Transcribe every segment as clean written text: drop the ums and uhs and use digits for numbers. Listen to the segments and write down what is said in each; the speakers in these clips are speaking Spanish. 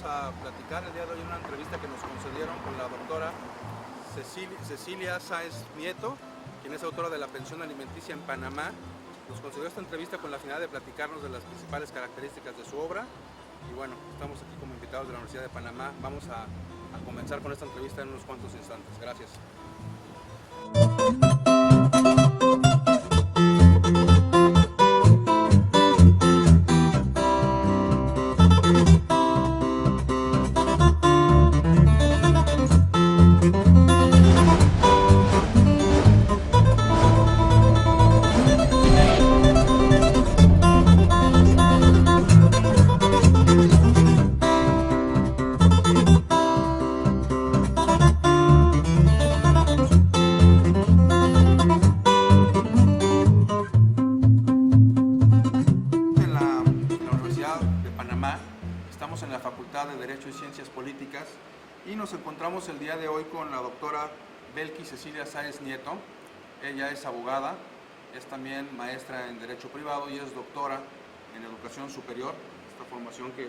vamos a platicar el día de hoy en una entrevista que nos concedieron con la doctora Cecilia Sáez Nieto, quien es autora de La pensión alimenticia en Panamá. Nos concedió esta entrevista con la finalidad de platicarnos de las principales características de su obra. Y bueno, estamos aquí como invitados de la Universidad de Panamá. Vamos a comenzar con esta entrevista en unos cuantos instantes. Gracias. Estamos en la Facultad de Derecho y Ciencias Políticas y nos encontramos el día de hoy con la doctora Belkis Cecilia Sáez Nieto. Ella es abogada, es también maestra en Derecho Privado y es doctora en Educación Superior, esta formación que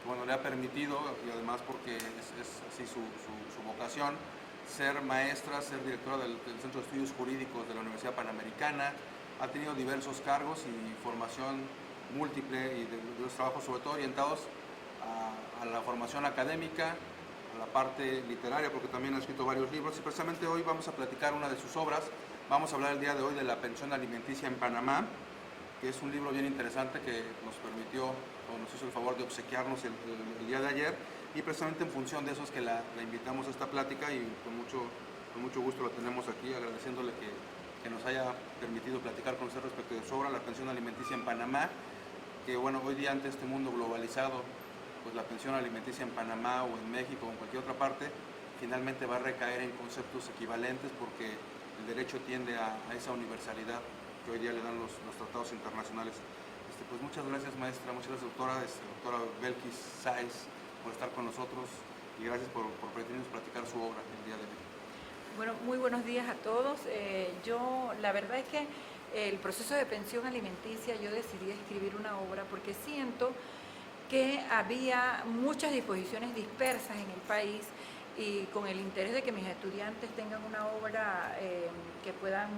bueno, le ha permitido, y además porque es así su vocación, ser maestra, ser directora del Centro de Estudios Jurídicos de la Universidad Panamericana. Ha tenido diversos cargos y formación múltiple y de los trabajos sobre todo orientados a la formación académica, a la parte literaria, porque también ha escrito varios libros, y precisamente hoy vamos a platicar una de sus obras. Vamos a hablar el día de hoy de La pensión alimenticia en Panamá, que es un libro bien interesante que nos permitió, o nos hizo el favor de obsequiarnos el día de ayer, y precisamente en función de eso es que la invitamos a esta plática, y con mucho gusto la tenemos aquí, agradeciéndole que nos haya permitido platicar con usted respecto de su obra, La pensión alimenticia en Panamá, que bueno, hoy día ante este mundo globalizado, pues la pensión alimenticia en Panamá o en México o en cualquier otra parte, finalmente va a recaer en conceptos equivalentes porque el derecho tiende a esa universalidad que hoy día le dan los tratados internacionales. Pues muchas gracias, maestra, muchas gracias, doctora Belkis Sáez, por estar con nosotros, y gracias por permitirnos platicar su obra el día de hoy. Bueno, muy buenos días a todos. La verdad es que el proceso de pensión alimenticia, yo decidí escribir una obra porque siento que había muchas disposiciones dispersas en el país, y con el interés de que mis estudiantes tengan una obra que puedan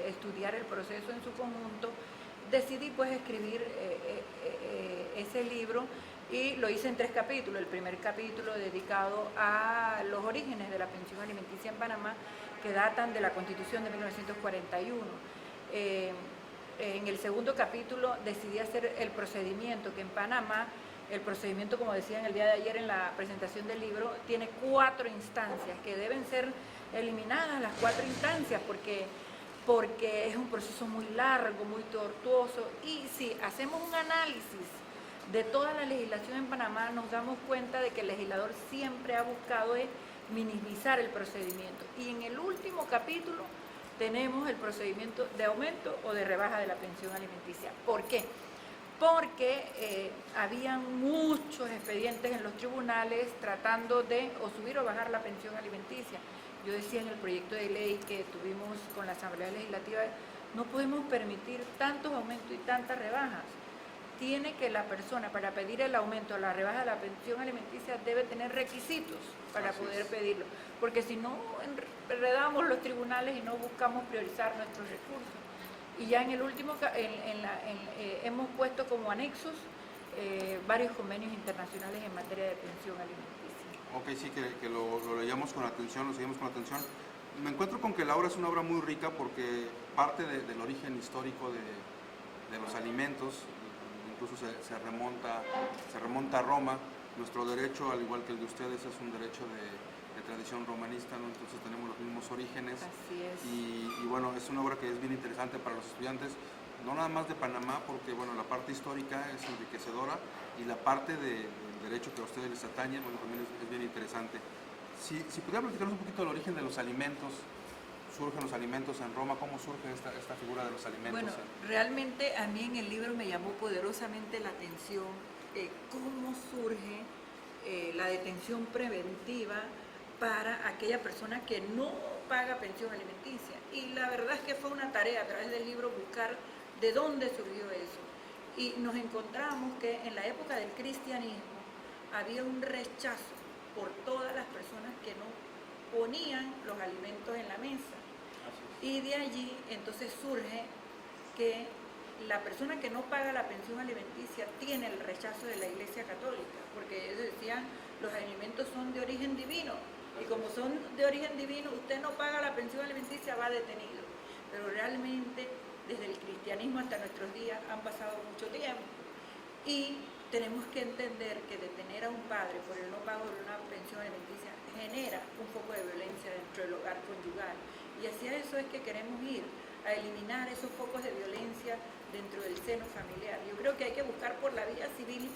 estudiar el proceso en su conjunto, decidí pues escribir ese libro, y lo hice en 3 capítulos. El primer capítulo dedicado a los orígenes de la pensión alimenticia en Panamá, que datan de la Constitución de 1941. En el segundo capítulo decidí hacer el procedimiento, que en Panamá, el procedimiento, como decía en el día de ayer en la presentación del libro, tiene 4 instancias que deben ser eliminadas, las 4 instancias, porque es un proceso muy largo, muy tortuoso, y si hacemos un análisis de toda la legislación en Panamá, nos damos cuenta de que el legislador siempre ha buscado minimizar el procedimiento. Y en el último capítulo tenemos el procedimiento de aumento o de rebaja de la pensión alimenticia. ¿Por qué? Porque habían muchos expedientes en los tribunales tratando de o subir o bajar la pensión alimenticia. Yo decía en el proyecto de ley que tuvimos con la Asamblea Legislativa, no podemos permitir tantos aumentos y tantas rebajas. Tiene que la persona, para pedir el aumento o la rebaja de la pensión alimenticia, debe tener requisitos para poder pedirlo, porque si no, enredamos los tribunales y no buscamos priorizar nuestros recursos. Y ya en el último, hemos puesto como anexos varios convenios internacionales en materia de pensión alimenticia. Ok, sí, que lo leíamos con atención, lo seguimos con atención. Me encuentro con que la obra es una obra muy rica porque parte del origen histórico de los alimentos, incluso se remonta a Roma. Nuestro derecho, al igual que el de ustedes, es un derecho de tradición romanista, ¿no? Entonces tenemos los mismos orígenes. Así es. Y bueno, es una obra que es bien interesante para los estudiantes, no nada más de Panamá, porque bueno, la parte histórica es enriquecedora, y la parte del derecho que a ustedes les atañe, bueno, también es bien interesante. Si pudiera platicarnos un poquito del origen de los alimentos, surgen los alimentos en Roma, ¿cómo surge esta figura de los alimentos? Bueno, realmente a mí en el libro me llamó poderosamente la atención cómo surge la detención preventiva para aquella persona que no paga pensión alimenticia. Y la verdad es que fue una tarea a través del libro buscar de dónde surgió eso. Y nos encontramos que en la época del cristianismo había un rechazo por todas las personas que no ponían los alimentos en la mesa. Y de allí entonces surge que la persona que no paga la pensión alimenticia tiene el rechazo de la Iglesia Católica, porque ellos decían, los alimentos son de origen divino, y como son de origen divino, usted no paga la pensión alimenticia, va detenido. Pero realmente, desde el cristianismo hasta nuestros días, han pasado mucho tiempo. Y tenemos que entender que detener a un padre por el no pago de una pensión alimenticia genera un poco de violencia dentro del hogar conyugal. Y hacia eso es que queremos ir, a eliminar esos focos de violencia dentro del seno familiar. Yo creo que hay que buscar por la vía civil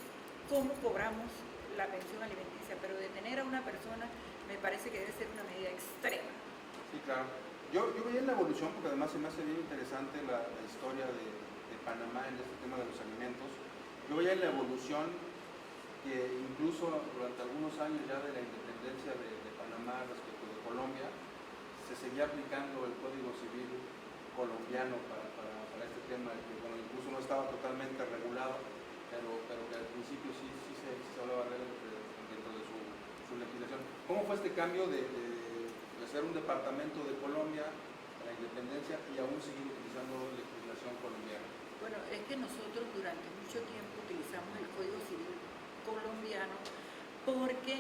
cómo cobramos la pensión alimenticia, pero detener a una persona me parece que debe ser una medida extrema. Sí, claro. Yo veía la evolución, porque además se me hace bien interesante la historia de Panamá en este tema de los alimentos. Yo veía la evolución que incluso durante algunos años ya de la independencia de Panamá respecto de Colombia, se seguía aplicando el Código Civil colombiano para este tema, que bueno, incluso no estaba totalmente regulado, pero que al principio sí se hablaba de él dentro de su legislación. ¿Cómo fue este cambio de ser un departamento de Colombia a la independencia y aún seguir utilizando legislación colombiana? Bueno, es que nosotros durante mucho tiempo utilizamos el Código Civil colombiano porque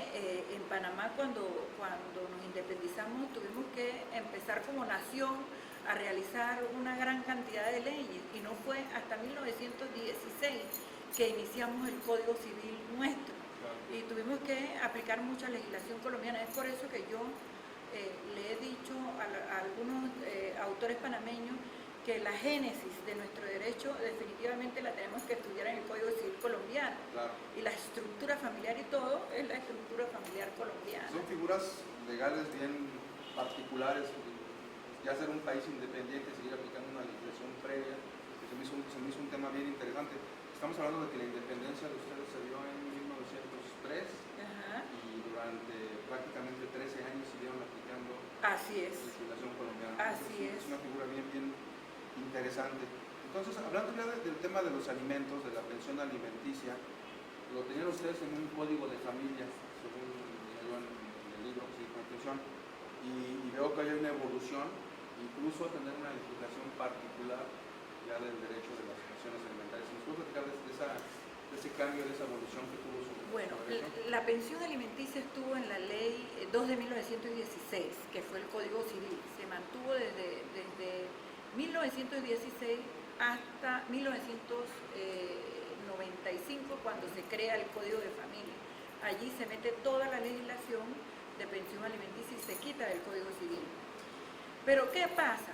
en Panamá cuando nos independizamos tuvimos que empezar como nación a realizar una gran cantidad de leyes y no fue hasta 1916 que iniciamos el Código Civil nuestro y tuvimos que aplicar mucha legislación colombiana. Es por eso que yo le he dicho a algunos autores panameños que la génesis de nuestro derecho definitivamente la tenemos que estudiar en el Código Civil colombiano. Claro. Y la estructura familiar y todo es la estructura familiar colombiana. Son figuras legales bien particulares. Ya ser un país independiente, seguir aplicando una legislación previa, que se me hizo un tema bien interesante. Estamos hablando de que la independencia de ustedes se dio en 1903. Ajá. Y durante prácticamente 13 años siguieron aplicando Así es. legislación colombiana. Así es una figura bien interesante. Entonces, hablando ya del tema de los alimentos, de la pensión alimenticia, lo tenían ustedes en un código de familia, según yo en el libro que se conclusión, y veo que hay una evolución, incluso a tener una legislación particular ya del derecho de las pensiones alimentarias. ¿Nos puede platicar de ese cambio, de esa evolución que tuvo su Bueno, derecho? la pensión alimenticia estuvo en la ley 2 de 1916, que fue el Código Civil. Se mantuvo desde 1916 hasta 1995, cuando se crea el Código de Familia. Allí se mete toda la legislación de pensión alimenticia y se quita del Código Civil. Pero ¿qué pasa?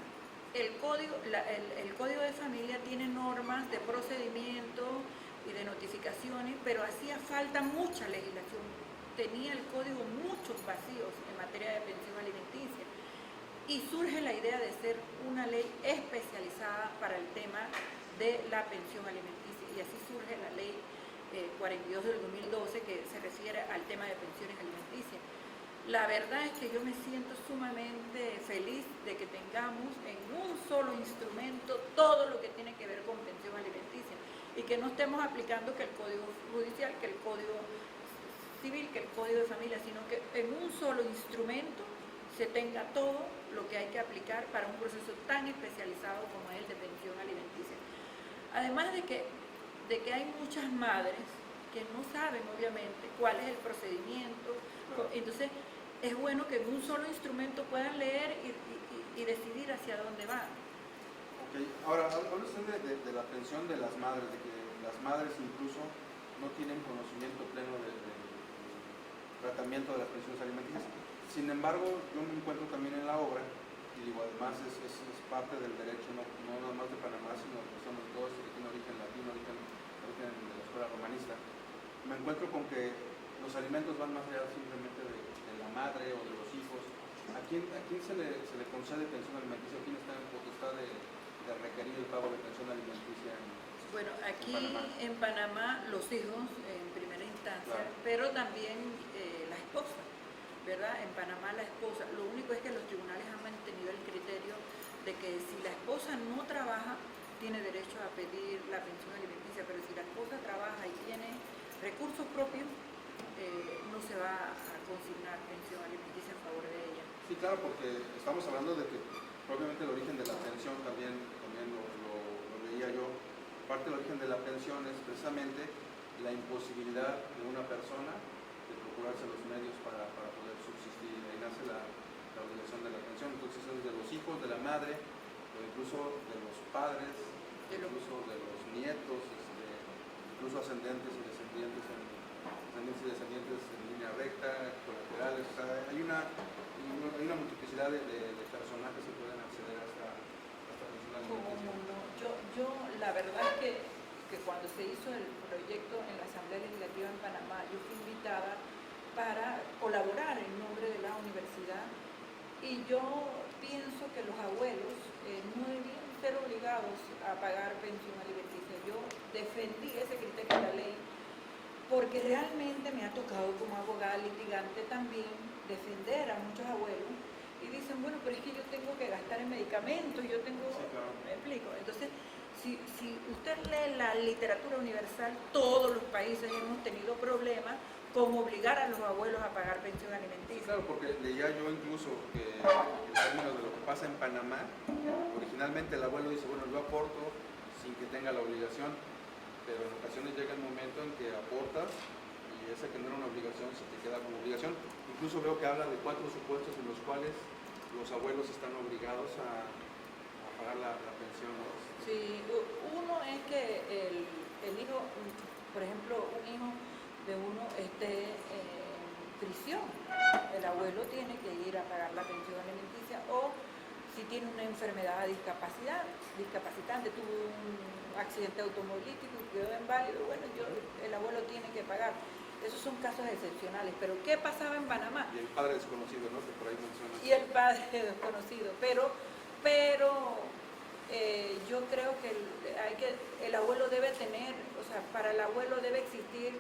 El Código de Familia tiene normas de procedimiento y de notificaciones, pero hacía falta mucha legislación. Tenía el código muchos vacíos en materia de pensión alimenticia. Y surge la idea de ser una ley especializada para el tema de la pensión alimenticia. Y así surge la ley 42 del 2012, que se refiere al tema de pensiones alimenticias. La verdad es que yo me siento sumamente feliz de que tengamos en un solo instrumento todo lo que tiene que ver con pensión alimenticia y que no estemos aplicando que el Código Judicial, que el Código Civil, que el Código de Familia, sino que en un solo instrumento se tenga todo lo que hay que aplicar para un proceso tan especializado como es el de pensión alimenticia. Además de que hay muchas madres que no saben obviamente cuál es el procedimiento, entonces es bueno que en un solo instrumento puedan leer y decidir hacia dónde van. Ok, ahora habla usted de la pensión de las madres, de que las madres incluso no tienen conocimiento pleno del tratamiento de las pensiones alimenticias. Sin embargo, yo me encuentro también en la obra, y digo, además es parte del derecho, no nada más de Panamá, sino que somos todos que tienen origen latino, origen de la escuela romanista. Me encuentro con que los alimentos van más allá simplemente de la madre o de los hijos. ¿A quién se le concede pensión alimenticia? ¿Quién está en potestad de requerir el pago de pensión alimenticia? Bueno, aquí en Panamá los hijos en primera instancia, claro, pero también la esposa, ¿verdad? En Panamá la esposa. Lo único es que los tribunales han mantenido el criterio de que si la esposa no trabaja, tiene derecho a pedir la pensión alimenticia, pero si la esposa trabaja y tiene recursos propios, no se va a consignar pensión alimenticia a favor de ella. Sí, claro, porque estamos hablando de que probablemente el origen de la pensión también lo leía yo. Parte del origen de la pensión es precisamente la imposibilidad de una persona de procurarse los medios para poder subsistir. Ahí nace la obligación de la pensión. Entonces es de los hijos, de la madre, o incluso de los padres, incluso de los nietos, incluso ascendentes y descendientes en línea recta, colaterales. O sea, hay una multiplicidad de personajes que pueden acceder a esta pensión alimenticia. Yo la verdad es que cuando se hizo el proyecto en la Asamblea Legislativa en Panamá, yo fui invitada para colaborar en nombre de la universidad, y yo pienso que los abuelos no debían ser obligados a pagar pensión alimenticia. Yo defendí ese criterio de la ley porque realmente me ha tocado como abogada litigante también defender a muchos abuelos y dicen, bueno, pero es que yo tengo que gastar en medicamentos, yo tengo... Sí, claro. ¿Me explico? Entonces, si usted lee la literatura universal, todos los países hemos tenido problemas con obligar a los abuelos a pagar pensión alimenticia. Claro, porque leía yo incluso que en términos de lo que pasa en Panamá, originalmente el abuelo dice, bueno, yo aporto sin que tenga la obligación, pero en ocasiones llega el momento en que aportas y ese que no era una obligación se te queda como obligación. Incluso veo que habla de 4 supuestos en los cuales los abuelos están obligados a pagar la pensión, ¿no? Sí, uno es que el hijo, por ejemplo, un hijo de uno esté en prisión, el abuelo tiene que ir a pagar la pensión alimenticia, o si tiene una enfermedad discapacitante, tuvo un accidente automovilístico y quedó inválido, bueno, el abuelo tiene que pagar. Esos son casos excepcionales, pero ¿qué pasaba en Panamá? Y el padre desconocido, ¿no? Que por ahí menciona. Y el padre desconocido, pero yo creo que el abuelo debe tener, o sea, para el abuelo debe existir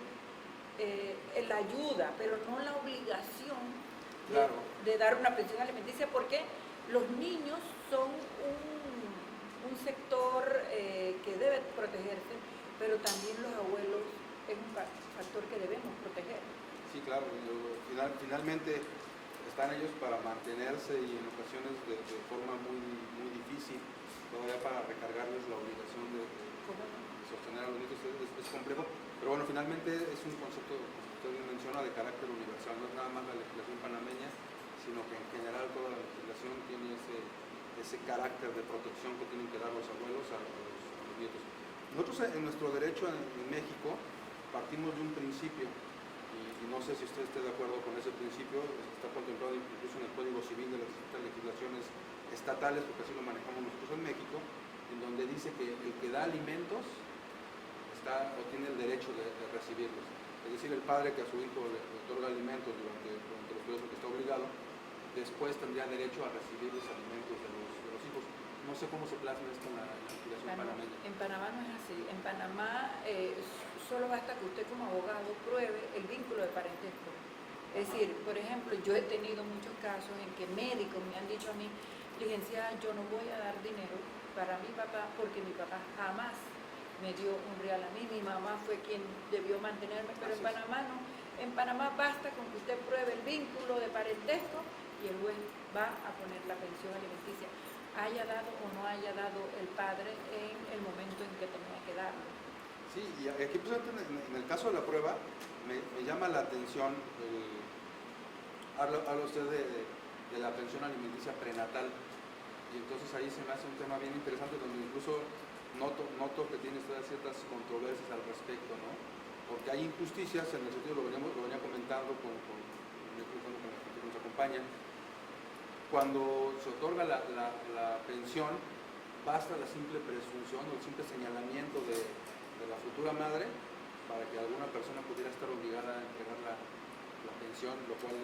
la ayuda, pero no la obligación de dar una pensión alimenticia, porque los niños son un sector que debe protegerse, pero también los abuelos es un factor que debemos proteger. Sí, claro, finalmente están ellos para mantenerse y en ocasiones de forma muy, muy difícil, todavía para recargarles la obligación de sostener a los niños es complejo, pero bueno, finalmente es un concepto, como usted bien menciona, de carácter universal, no es nada más la legislación panameña, sino que en general toda la legislación tiene ese carácter de protección que tienen que dar los abuelos a los nietos. Nosotros en nuestro derecho en México partimos de un principio, y no sé si usted esté de acuerdo con ese principio, está contemplado incluso en el Código Civil de las distintas legislaciones estatales, porque así lo manejamos nosotros en México, en donde dice que el que da alimentos tiene el derecho de recibirlos. Es decir, el padre que a su hijo le otorga alimentos durante los periodos que está obligado, después tendría derecho a recibir los alimentos de los hijos. No sé cómo se plasma esto en la legislación panameña. En Panamá no es así. En Panamá solo basta que usted como abogado pruebe el vínculo de parentesco. Es decir, por ejemplo, yo he tenido muchos casos en que médicos me han dicho a mí, licenciada, yo no voy a dar dinero para mi papá porque mi papá jamás me dio un real a mí, mi mamá fue quien debió mantenerme, pero en Panamá no. En Panamá basta con que usted pruebe el vínculo de parentesco y el juez va a poner la pensión alimenticia, haya dado o no haya dado el padre en el momento en que tenía que darlo. Sí, y aquí precisamente en el caso de la prueba me llama la atención, habla usted de la pensión alimenticia prenatal, y entonces ahí se me hace un tema bien interesante donde incluso noto que tiene usted ciertas controversias al respecto, ¿no? Porque hay injusticias, en el sentido, lo venía comentando con la gente que nos acompaña. Cuando se otorga la pensión, basta la simple presunción o el simple señalamiento de la futura madre para que alguna persona pudiera estar obligada a entregar la pensión, lo cual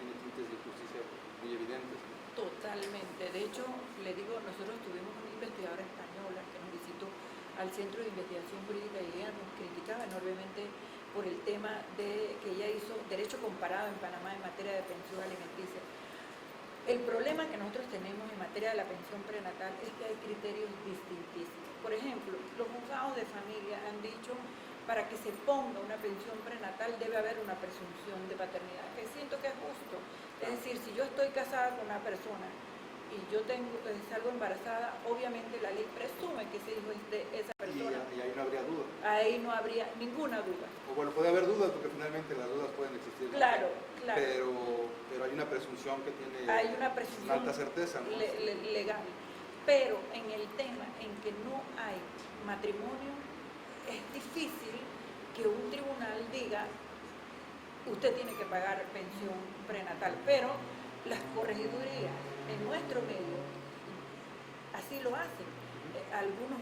tiene tintes de injusticia muy evidentes. Totalmente. De hecho, le digo, nosotros tuvimos una investigadora española que nos visitó al Centro de Investigación Jurídica y ella nos criticaba enormemente por el tema de que ella hizo derecho comparado en Panamá en materia de pensión alimenticia. El problema que nosotros tenemos en materia de la pensión prenatal es que hay criterios distintísimos. Por ejemplo, los juzgados de familia han dicho para que se ponga una pensión prenatal debe haber una presunción de paternidad, que siento que es justo. Es decir, si yo estoy casada con una persona y yo salgo embarazada, obviamente la ley presume que ese hijo es de esa persona. Y ahí no habría duda. Ahí no habría ninguna duda. O bueno, puede haber dudas porque finalmente las dudas pueden existir, ¿no? Claro, claro. Pero hay una presunción que tiene hay una presunción alta certeza, ¿no? Legal. Pero en el tema en que no hay matrimonio, es difícil que un tribunal diga usted tiene que pagar pensión prenatal, pero las corregidurías en nuestro medio así lo hacen. Algunos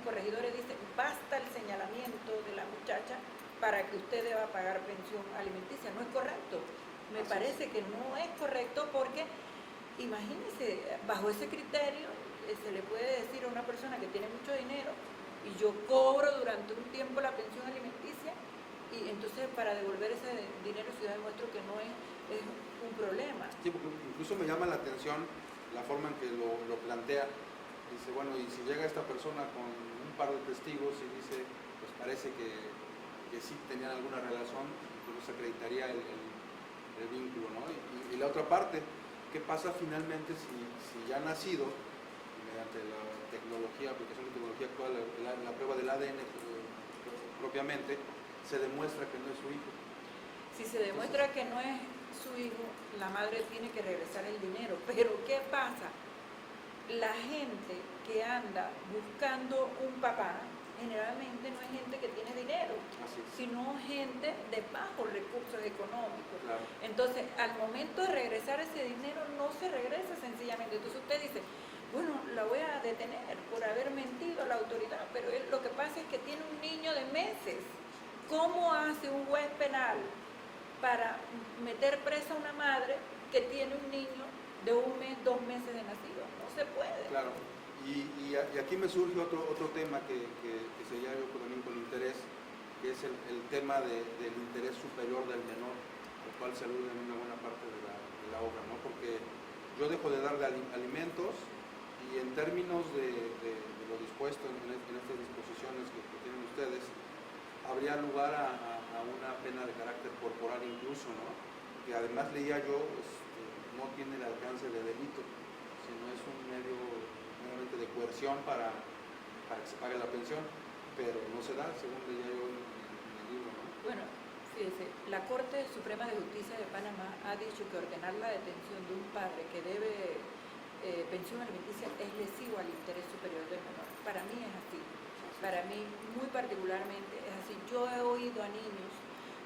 corregidores dicen basta el señalamiento de la muchacha para que usted deba pagar pensión alimenticia. No es correcto. Me parece que no es correcto porque imagínense, bajo ese criterio se le puede decir a una persona que tiene mucho dinero y yo cobro durante un tiempo la pensión alimenticia y entonces para devolver ese dinero ciudad demuestro que no es un problema. Sí, porque incluso me llama la atención la forma en que lo plantea. Dice, bueno, y si llega esta persona con un par de testigos y dice, pues parece que sí tenían alguna relación, entonces se acreditaría el vínculo, ¿no? Y la otra parte, ¿qué pasa finalmente si ya ha nacido, mediante la tecnología, aplicación de tecnología actual, la prueba del ADN propiamente, se demuestra que no es su hijo? Si se demuestra que no es su hijo, la madre tiene que regresar el dinero. Pero ¿qué pasa? La gente que anda buscando un papá, generalmente no es gente que tiene dinero, sino gente de bajos recursos económicos. Claro. Entonces, al momento de regresar ese dinero, no se regresa sencillamente. Entonces usted dice, bueno, la voy a detener por haber mentido a la autoridad, pero lo que pasa es que tiene un niño de meses. ¿Cómo hace un juez penal para meter presa a una madre que tiene un niño de 1 mes, 2 meses de nacido? No se puede. Claro. Y aquí me surge otro tema que seguía yo también con interés, que es el tema del interés superior del menor, al cual se alude en una buena parte de la obra, ¿no? Porque yo dejo de darle alimentos y en términos de lo dispuesto en estas disposiciones que tienen ustedes, habría lugar a una pena de carácter corporal incluso, ¿no? Que además leía yo, no tiene el alcance de delito, sino es un medio meramente de coerción para que se pague la pensión, pero no se da, según leía yo en el libro, ¿no? Bueno, fíjese, la Corte Suprema de Justicia de Panamá ha dicho que ordenar la detención de un padre que debe pensión alimenticia es lesivo al interés superior del menor. Para mí es así. Para mí, muy particularmente, es así. Yo he oído a niños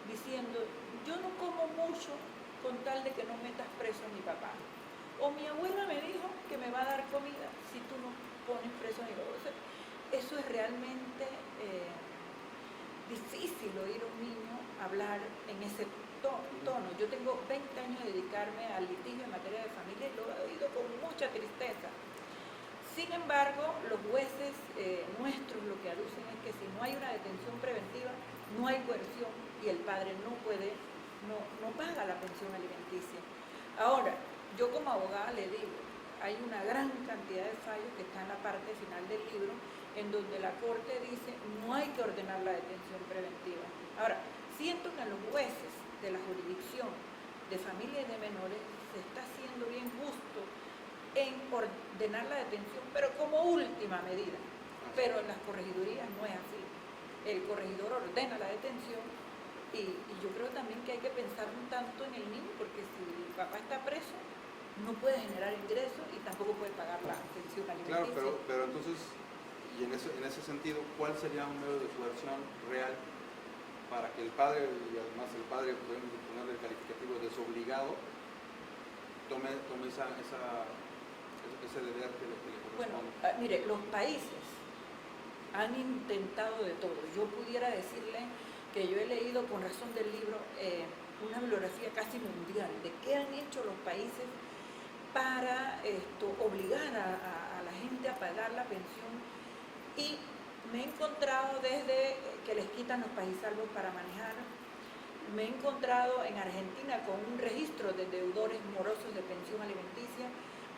diciendo, yo no como mucho con tal de que no metas preso a mi papá. O mi abuela me dijo que me va a dar comida si tú no pones preso a mi papá. O sea, eso es realmente difícil oír a un niño hablar en ese tono. Yo tengo 20 años de dedicarme al litigio en materia de familia y lo he oído con mucha tristeza. Sin embargo, los jueces nuestros lo que aducen es que si no hay una detención preventiva, no hay coerción y el padre no paga la pensión alimenticia. Ahora, yo como abogada le digo, hay una gran cantidad de fallos que está en la parte final del libro, en donde la Corte dice no hay que ordenar la detención preventiva. Ahora, siento que en los jueces de la jurisdicción de familia y de menores se está haciendo bien justo en ordenar la detención, pero como última medida. Pero en las corregidurías no es así. El corregidor ordena la detención y yo creo también que hay que pensar un tanto en el niño, porque si el papá está preso, no puede generar ingresos y tampoco puede pagar la pensión alimenticia. Claro, pero entonces, y en ese sentido, ¿cuál sería un medio de coerción real para que el padre, y además el padre, podemos ponerle el calificativo desobligado, tome ese deber que le corresponde? Bueno, mire, los países han intentado de todo. Yo pudiera decirle que yo he leído, con razón del libro, una bibliografía casi mundial de qué han hecho los países para obligar a la gente a pagar la pensión, y me he encontrado desde que les quitan los pagisalvos para manejar, me he encontrado en Argentina con un registro de deudores morosos de pensión alimenticia,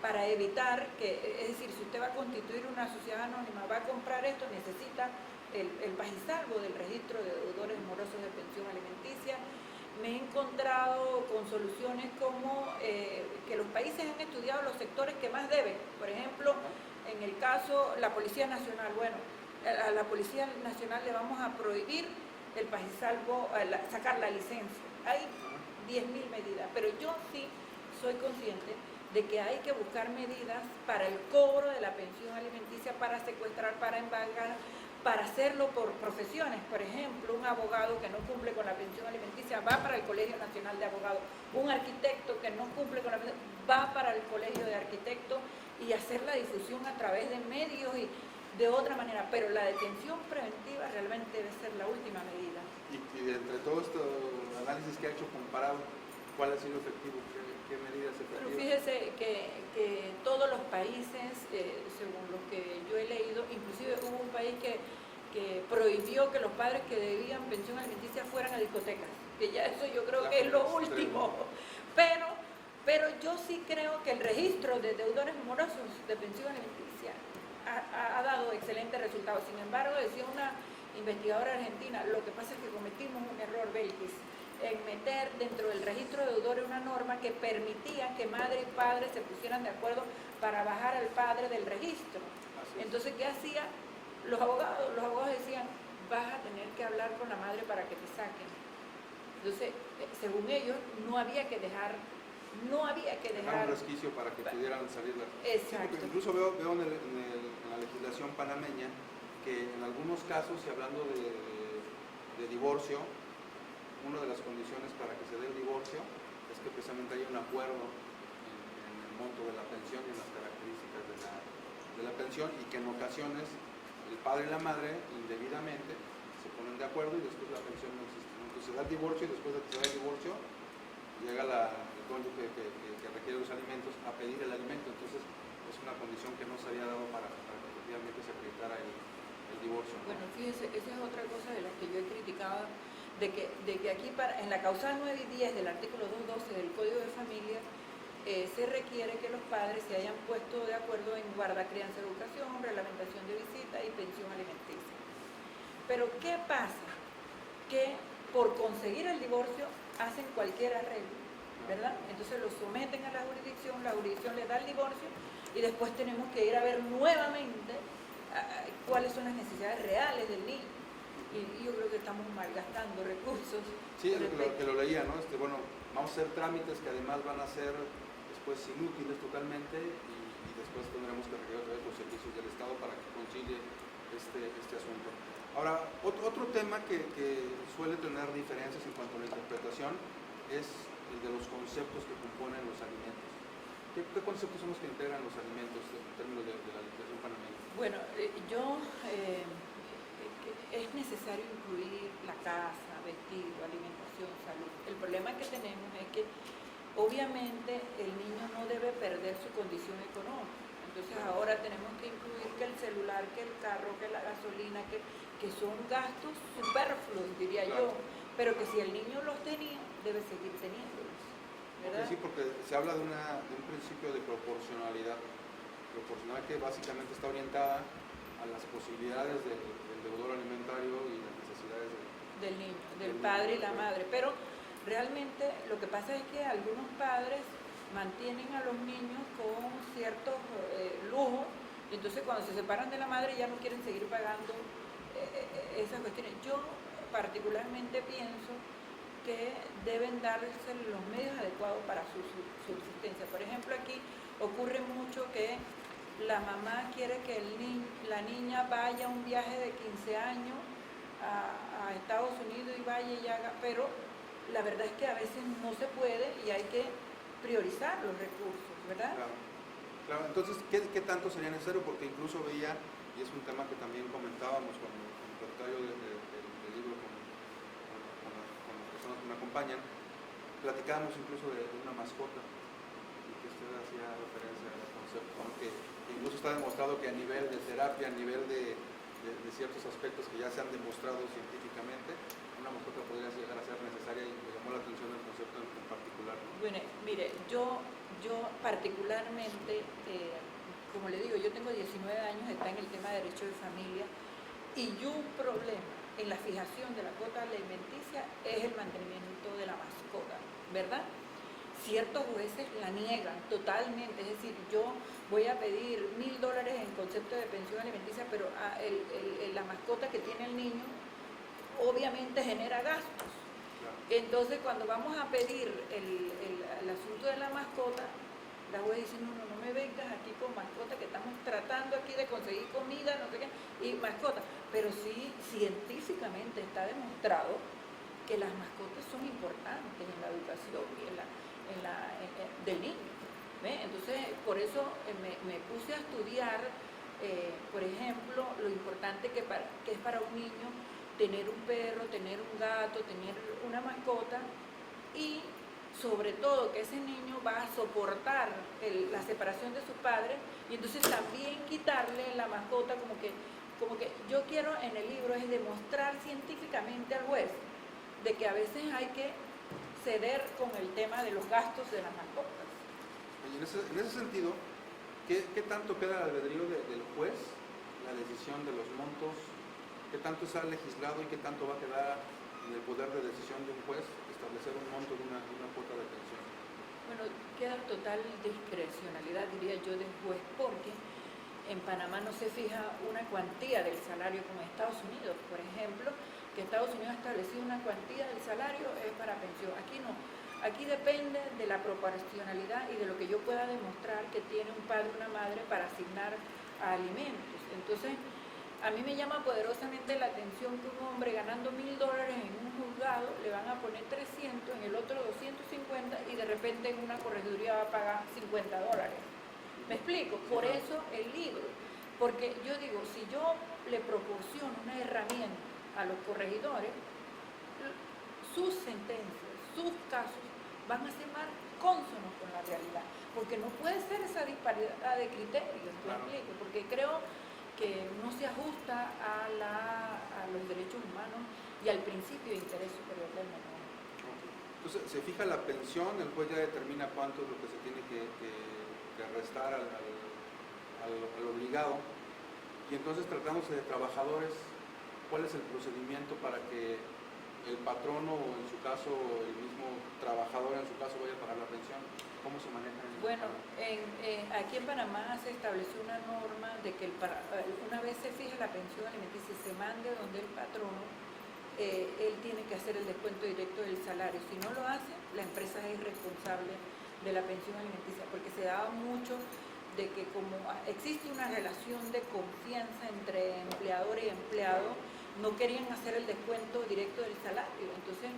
para evitar que, es decir, si usted va a constituir una sociedad anónima, va a comprar esto, necesita el paz y salvo del registro de deudores morosos de pensión alimenticia. Me he encontrado con soluciones como que los países han estudiado los sectores que más deben. Por ejemplo, en el caso, la Policía Nacional, bueno, a la Policía Nacional le vamos a prohibir el paz y salvo, sacar la licencia. Hay 10.000 medidas, pero yo sí soy consciente de que hay que buscar medidas para el cobro de la pensión alimenticia, para secuestrar, para embargar, para hacerlo por profesiones. Por ejemplo, un abogado que no cumple con la pensión alimenticia va para el Colegio Nacional de Abogados. Un arquitecto que no cumple con la pensión va para el Colegio de Arquitectos, y hacer la difusión a través de medios y de otra manera. Pero la detención preventiva realmente debe ser la última medida. Y de entre todo este análisis que ha hecho comparado, ¿cuál ha sido efectivo? ¿Qué medidas efectivas? Pero fíjese que todos los países, según lo que yo he leído, inclusive hubo un país que prohibió que los padres que debían pensión alimenticia fueran a discotecas, que ya eso yo creo que es lo último. Pero yo sí creo que el registro de deudores morosos de pensión alimenticia ha dado excelentes resultados. Sin embargo, decía una investigadora argentina, lo que pasa es que cometimos un error, Belkis, en meter dentro del registro de deudores una norma que permitía que madre y padre se pusieran de acuerdo para bajar al padre del registro. Entonces, ¿qué hacía? Los abogados decían, vas a tener que hablar con la madre para que te saquen. Entonces, según ellos, no había que dejar un resquicio para que pudieran salir. Exacto. Sí, incluso veo en la legislación panameña que en algunos casos, y hablando de divorcio, una de las condiciones para que se dé el divorcio es que precisamente haya un acuerdo en el monto de la pensión y en las características de la pensión, y que en ocasiones el padre y la madre indebidamente se ponen de acuerdo y después la pensión no existe. Entonces se da el divorcio, y después de que se da el divorcio llega el cónyuge que requiere los alimentos a pedir el alimento. Entonces es una condición que no se había dado para que efectivamente se acreditara el divorcio, ¿no? Bueno, fíjese, esa es otra cosa de las que yo he criticado, de que aquí en la causal 9 y 10 del artículo 212 del Código de Familia se requiere que los padres se hayan puesto de acuerdo en guarda, crianza, educación, reglamentación de visita y pensión alimenticia. Pero ¿qué pasa? Que por conseguir el divorcio hacen cualquier arreglo, ¿verdad? Entonces lo someten a la jurisdicción les da el divorcio, y después tenemos que ir a ver nuevamente cuáles son las necesidades reales del niño. Y yo creo que estamos malgastando recursos. Sí, que lo leía, ¿no? Bueno, vamos a hacer trámites que además van a ser después inútiles totalmente, y después tendremos que requerir otra vez los servicios del Estado para que concilie este asunto. Ahora, otro tema que suele tener diferencias en cuanto a la interpretación es el de los conceptos que componen los alimentos. ¿Qué conceptos son los que integran los alimentos en términos de la legislación panameña? Bueno, es necesario incluir la casa, vestido, alimentación, salud. El problema que tenemos es que obviamente el niño no debe perder su condición económica. Entonces ahora tenemos que incluir que el celular, que el carro, que la gasolina, que son gastos superfluos, diría yo, pero que si el niño los tenía, debe seguir teniéndolos, ¿verdad? Sí, porque se habla de un principio de proporcionalidad que básicamente está orientada a las posibilidades del deudor alimentario y las necesidades del niño, del padre y la madre. Pero realmente lo que pasa es que algunos padres mantienen a los niños con ciertos lujos, y entonces cuando se separan de la madre ya no quieren seguir pagando esas cuestiones. Yo particularmente pienso que deben darse los medios adecuados para su subsistencia. Por ejemplo, aquí ocurre mucho que la mamá quiere que la niña vaya a un viaje de 15 años a Estados Unidos y vaya y haga, pero la verdad es que a veces no se puede y hay que priorizar los recursos, ¿verdad? Claro. Entonces, ¿qué tanto sería necesario? Porque incluso veía, y es un tema que también comentábamos con el propietario del libro, con las personas que me acompañan, platicábamos incluso de una mascota, y que usted hacía referencia al concepto, ¿no? Que incluso está demostrado que a nivel de terapia, a nivel de de ciertos aspectos que ya se han demostrado científicamente, una mascota podría llegar a ser necesaria y me llamó la atención el concepto en particular, ¿no? Bueno, mire, yo particularmente, como le digo, yo tengo 19 años, está en el tema de derecho de familia, y yo un problema en la fijación de la cuota alimenticia es el mantenimiento de la mascota, ¿verdad? Ciertos jueces la niegan totalmente, es decir, yo voy a pedir $1.000 en concepto de pensión alimenticia, pero la mascota que tiene el niño obviamente genera gastos. Entonces, cuando vamos a pedir el asunto de la mascota, la juez dice, no me vengas aquí con mascota, que estamos tratando aquí de conseguir comida, no sé qué, y mascota. Pero sí, científicamente está demostrado que las mascotas son importantes en la educación y del niño. ¿Ve? Entonces, por eso me puse a estudiar, por ejemplo, lo importante que es para un niño tener un perro, tener un gato, tener una mascota, y sobre todo que ese niño va a soportar la separación de sus padres, y entonces también quitarle la mascota, como que yo quiero en el libro es demostrar científicamente al juez de que a veces hay que ceder con el tema de los gastos de las mascotas. Y en ese sentido, ¿qué tanto queda al albedrío del juez la decisión de los montos? ¿Qué tanto está legislado y qué tanto va a quedar en el poder de decisión de un juez establecer un monto de una cuota de pensión? Bueno, queda total discrecionalidad, diría yo, del juez, porque en Panamá no se fija una cuantía del salario como en Estados Unidos, por ejemplo, que Estados Unidos ha establecido una cuantía del salario es para pensión. Aquí no. Aquí depende de la proporcionalidad y de lo que yo pueda demostrar que tiene un padre o una madre para asignar a alimentos. Entonces, a mí me llama poderosamente la atención que un hombre ganando $1.000 en un juzgado le van a poner 300, en el otro 250, y de repente en una correduría va a pagar $50. ¿Me explico? Por eso el libro. Porque yo digo, si yo le proporciono una herramienta a los corregidores, sus sentencias, sus casos van a ser más cónsonos con la realidad. Porque no puede ser esa disparidad de criterios, ¿me explico? Porque creo que no se ajusta a los derechos humanos y al principio de interés superior del menor. Entonces, se fija la pensión, el juez ya determina cuánto es lo que se tiene que restar al obligado, y entonces tratándose de trabajadores, ¿cuál es el procedimiento para que el patrono o en su caso el mismo trabajador en su caso vaya a pagar la pensión? ¿Cómo se maneja eso? Bueno, aquí en Panamá se estableció una norma de que una vez se fije la pensión alimenticia y se mande donde el patrono, él tiene que hacer el descuento directo del salario. Si no lo hace, la empresa es responsable de la pensión alimenticia, porque se daba mucho de que como existe una relación de confianza entre empleador y empleado, no querían hacer el descuento directo del salario. Entonces,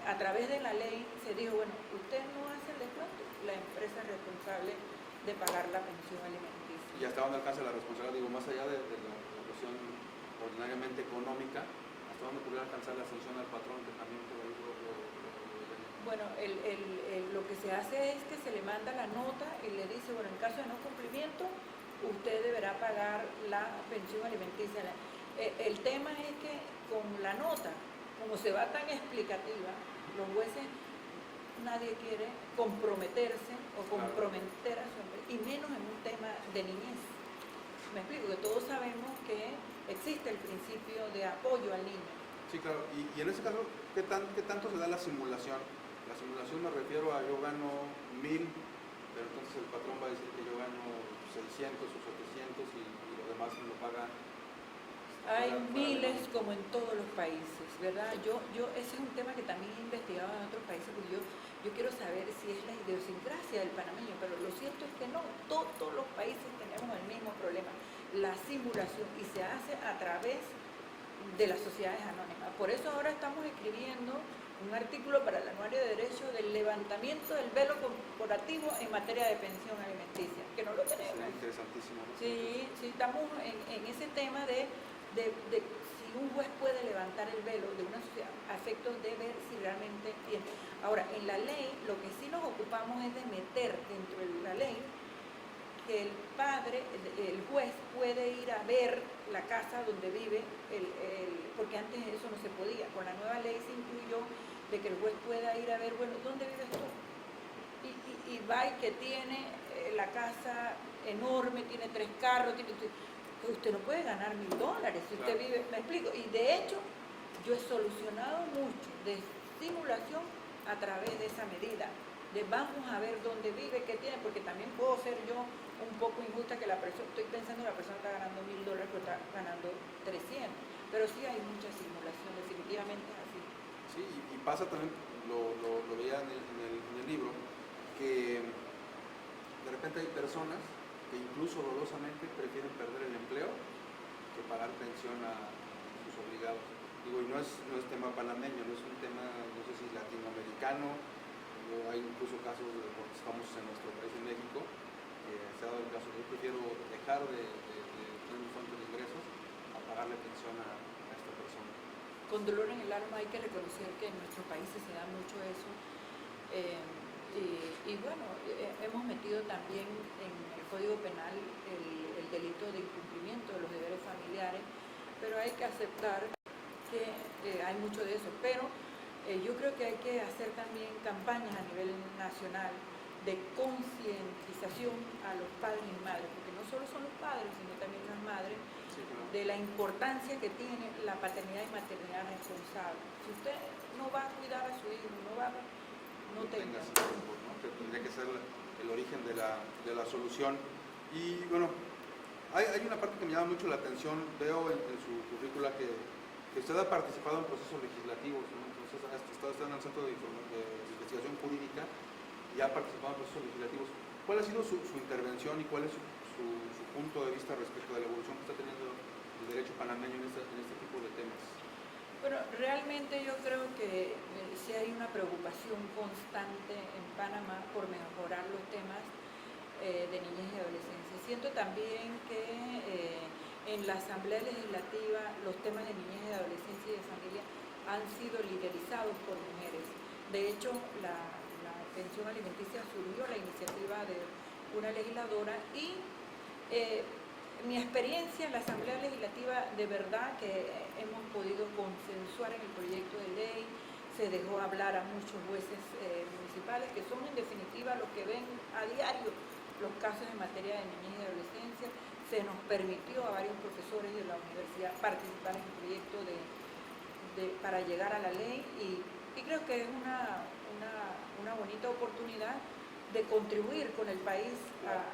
a través de la ley se dijo, bueno, usted no hace el descuento, la empresa es responsable de pagar la pensión alimenticia. ¿Y hasta dónde alcanza la responsabilidad? Digo, más allá de la cuestión ordinariamente económica, ¿hasta dónde podría alcanzar la sanción al patrón que también por ahí Bueno, lo que se hace es que se le manda la nota y le dice, bueno, en caso de no cumplimiento, usted deberá pagar la pensión alimenticia. El tema es que con la nota, como se va tan explicativa, los jueces, nadie quiere comprometerse o comprometer a su empresa, y menos en un tema de niñez. Me explico, que todos sabemos que existe el principio de apoyo al niño. Sí, claro. Y en ese caso, ¿qué tanto se da la simulación? La simulación me refiero a yo gano 1.000, pero entonces el patrón va a decir que yo gano 600 o 700 y lo demás me lo paga. Hay miles como en todos los países, ¿verdad? Ese es un tema que también he investigado en otros países, porque yo quiero saber si es la idiosincrasia del panameño, pero lo cierto es que no, todos los países tenemos el mismo problema, la simulación, y se hace a través de las sociedades anónimas. Por eso ahora estamos escribiendo un artículo para el Anuario de Derecho del levantamiento del velo corporativo en materia de pensión alimenticia, que no lo tenemos. Sí, interesantísimo, ¿no? Sí, estamos en ese tema de si un juez puede levantar el velo de una sociedad a efectos de ver si realmente tiene. Ahora, en la ley, lo que sí nos ocupamos es de meter dentro de la ley que el padre, el juez puede ir a ver la casa donde vive, porque antes eso no se podía. Con la nueva ley se incluyó de que el juez pueda ir a ver, bueno, ¿dónde vives tú? Y va y que tiene la casa enorme, tiene 3 carros, usted no puede ganar $1000 si usted vive, me explico. Y de hecho, yo he solucionado mucho de simulación a través de esa medida, de vamos a ver dónde vive, qué tiene, porque también puedo ser yo un poco injusta que la persona, estoy pensando que la persona está ganando $1000, pero está ganando 300, pero sí hay mucha simulación, definitivamente es así. Sí, y pasa también, lo veía en el libro, que de repente hay personas que incluso dolosamente prefieren perder el empleo que pagar pensión a sus obligados. Digo, y no es tema panameño, no es un tema, no sé si latinoamericano, o hay incluso casos de porque estamos en nuestro país, en México, que se ha dado el caso de yo prefiero dejar de tener un fuente de ingresos a pagarle pensión a esta persona. Con dolor en el alma hay que reconocer que en nuestros países se da mucho eso. Y bueno, hemos metido también en el Código Penal el delito de incumplimiento de los deberes familiares, pero hay que aceptar que hay mucho de eso. Pero yo creo que hay que hacer también campañas a nivel nacional de concientización a los padres y madres, porque no solo son los padres, sino también las madres, sí, claro, de la importancia que tiene la paternidad y maternidad responsable. Si usted no va a cuidar a su hijo, no tenga tiempo, ¿no? Que tendría que ser el origen de la solución. Y bueno, hay una parte que me llama mucho la atención, veo en su currícula que usted ha participado en procesos legislativos, ¿no? Entonces ha estado en el Centro de Investigación Jurídica y ha participado en procesos legislativos. ¿Cuál ha sido su intervención y cuál es su punto de vista respecto de la evolución que está teniendo el derecho panameño en este tipo de temas? Bueno, realmente yo creo que sí hay una preocupación constante en Panamá por mejorar los temas de niñez y adolescencia. Siento también que en la Asamblea Legislativa los temas de niñez y adolescencia y de familia han sido liderizados por mujeres. De hecho, la pensión alimenticia surgió la iniciativa de una legisladora y mi experiencia en la Asamblea Legislativa, de verdad que hemos podido consensuar en el proyecto de ley, se dejó hablar a muchos jueces municipales que son en definitiva los que ven a diario los casos en materia de niñez y adolescencia. Se nos permitió a varios profesores de la universidad participar en el proyecto para llegar a la ley y creo que es una bonita oportunidad de contribuir con el país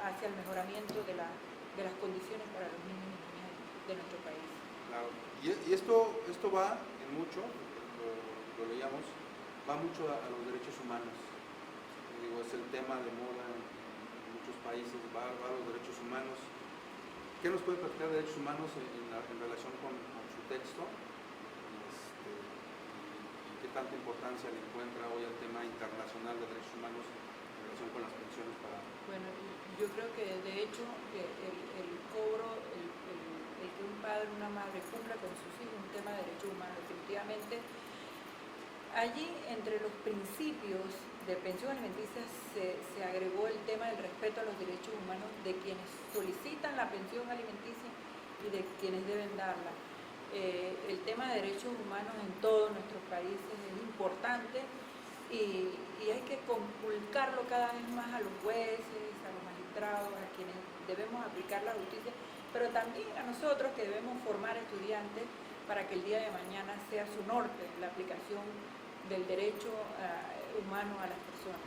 hacia el mejoramiento de las condiciones para los niños y niñas de nuestro país. Claro. Y esto va en mucho, lo leíamos, va mucho a los derechos humanos. Digo, es el tema de moda en muchos países, va a los derechos humanos. ¿Qué nos puede platicar de derechos humanos en relación con su texto? ¿Y qué tanta importancia le encuentra hoy al tema internacional de derechos humanos en relación con las pensiones para... Bueno, yo creo que de hecho el cobro, el que un padre o una madre cumpla con sus hijos es un tema de derechos humanos. Definitivamente, allí entre los principios de pensión alimenticia se agregó el tema del respeto a los derechos humanos de quienes solicitan la pensión alimenticia y de quienes deben darla. El tema de derechos humanos en todos nuestros países es importante y hay que conculcarlo cada vez más a los jueces, a los magistrados, a quienes debemos aplicar la justicia, pero también a nosotros que debemos formar estudiantes para que el día de mañana sea su norte la aplicación del derecho humano a las personas.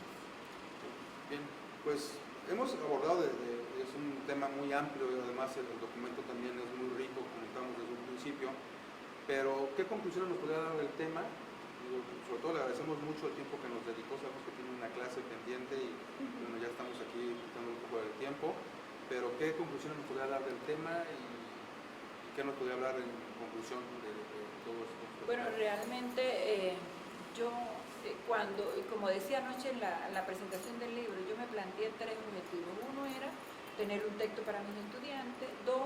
Bien, pues hemos abordado, es un tema muy amplio y además el documento también es muy rico, comentamos desde un principio, pero ¿qué conclusiones nos podría dar del tema? Sobre todo le agradecemos mucho el tiempo que nos dedicó, sabemos que tiene una clase pendiente y bueno, ya estamos aquí quitando un poco del tiempo, pero ¿qué conclusiones nos podría dar del tema y qué nos podría hablar en conclusión de todo esto? Bueno, realmente yo cuando, como decía anoche en la presentación del libro, yo me planteé 3 objetivos. Uno era tener un texto para mis estudiantes, 2,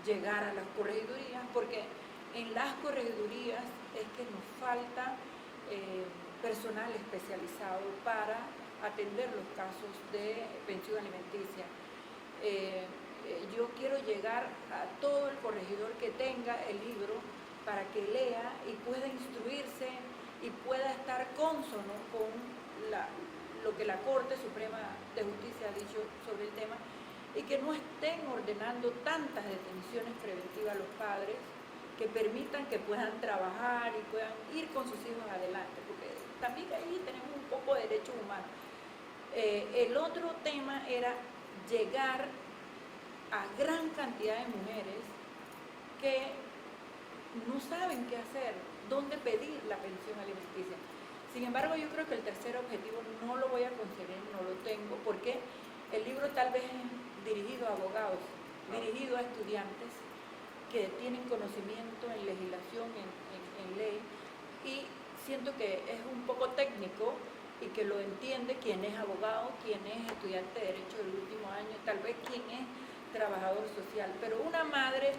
llegar a las corregidurías, porque en las corregidurías es que nos falta personal especializado para atender los casos de pensión alimenticia. yo quiero llegar a todo el corregidor que tenga el libro para que lea y pueda instruirse y pueda estar cónsono con lo que la Corte Suprema de Justicia ha dicho sobre el tema, y que no estén ordenando tantas detenciones preventivas a los padres, que permitan que puedan trabajar y puedan ir con sus hijos adelante, porque también ahí tenemos un poco de derechos humanos. El otro tema era llegar a gran cantidad de mujeres que no saben qué hacer, dónde pedir la pensión alimenticia. Sin embargo, yo creo que el tercer objetivo no lo voy a conseguir, no lo tengo, porque el libro tal vez es dirigido a abogados, dirigido a estudiantes que tienen conocimiento en legislación, en ley, y siento que es un poco técnico y que lo entiende quien es abogado, quien es estudiante de Derecho del último año, tal vez quien es trabajador social, pero una madre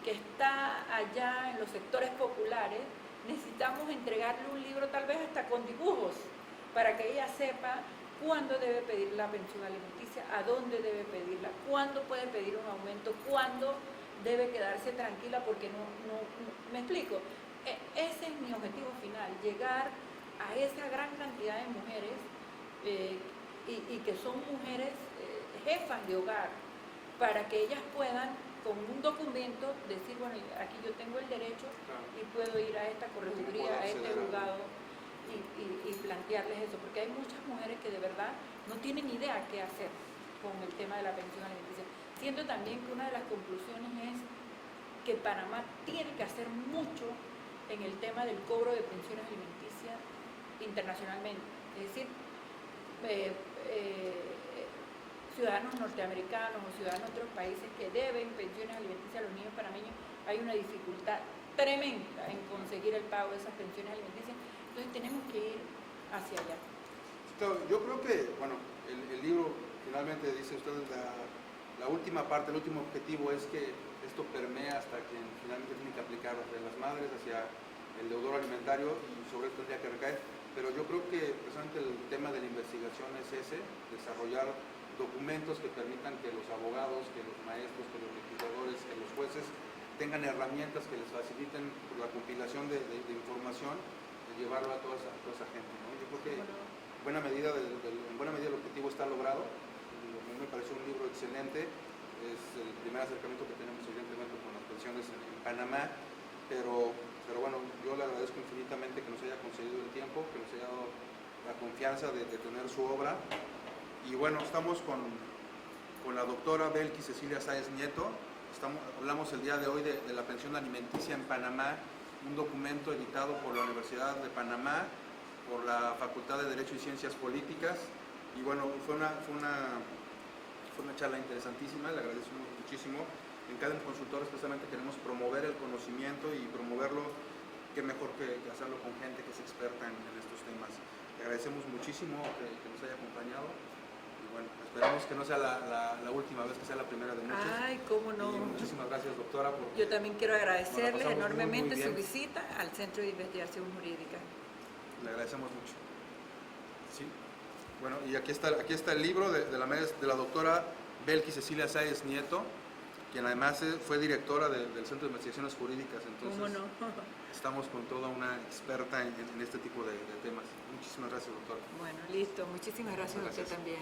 que está allá en los sectores populares, necesitamos entregarle un libro tal vez hasta con dibujos, para que ella sepa cuándo debe pedir la pensión alimenticia, a dónde debe pedirla, cuándo puede pedir un aumento, cuándo debe quedarse tranquila, porque no me explico. Ese es mi objetivo final, llegar a esa gran cantidad de mujeres y que son mujeres jefas de hogar, para que ellas puedan con un documento decir, bueno, aquí yo tengo el derecho y puedo ir a esta correduría, a este juzgado y plantearles eso, porque hay muchas mujeres que de verdad no tienen idea qué hacer con el tema de la pensión alimenticia. Siento también que una de las conclusiones es que Panamá tiene que hacer mucho en el tema del cobro de pensiones alimenticias internacionalmente, es decir, ciudadanos norteamericanos o ciudadanos de otros países que deben pensiones alimenticias a los niños panameños, hay una dificultad tremenda en conseguir el pago de esas pensiones alimenticias, entonces tenemos que ir hacia allá. Yo creo que, bueno, el libro finalmente dice usted, la última parte, el último objetivo es que esto permea hasta quien finalmente tiene que aplicarlo, de las madres hacia el deudor alimentario, y sobre esto tendría que recaer, pero yo creo que precisamente el tema de la investigación es ese, desarrollar documentos que permitan que los abogados, que los maestros, que los legisladores, que los jueces tengan herramientas que les faciliten la compilación de información y llevarlo a toda esa gente, ¿no? Yo creo que en buena medida el objetivo está logrado. A mí me pareció un libro excelente, es el primer acercamiento que tenemos evidentemente con las pensiones en Panamá, pero bueno, yo le agradezco infinitamente que nos haya concedido el tiempo, que nos haya dado la confianza de tener su obra. Y bueno, estamos con la doctora Belkis Cecilia Sáez Nieto. Hablamos el día de hoy de la pensión alimenticia en Panamá, un documento editado por la Universidad de Panamá, por la Facultad de Derecho y Ciencias Políticas. Y bueno, fue una charla interesantísima, le agradecemos muchísimo. En cada consultor especialmente queremos promover el conocimiento y promoverlo, qué mejor que hacerlo con gente que es experta en estos temas. Le agradecemos muchísimo que nos haya acompañado. Bueno, esperamos que no sea la última vez, que sea la primera de muchas. Ay, cómo no. Y muchísimas gracias, doctora. Yo también quiero agradecerles enormemente muy su visita al Centro de Investigación Jurídica. Le agradecemos mucho. Sí. Bueno, y aquí está el libro de la doctora Belkis Cecilia Sáez Nieto, quien además fue directora del Centro de Investigaciones Jurídicas. Entonces, ¿cómo no? Estamos con toda una experta en este tipo de temas. Muchísimas gracias, doctora. Bueno, listo. Muchísimas gracias a usted también.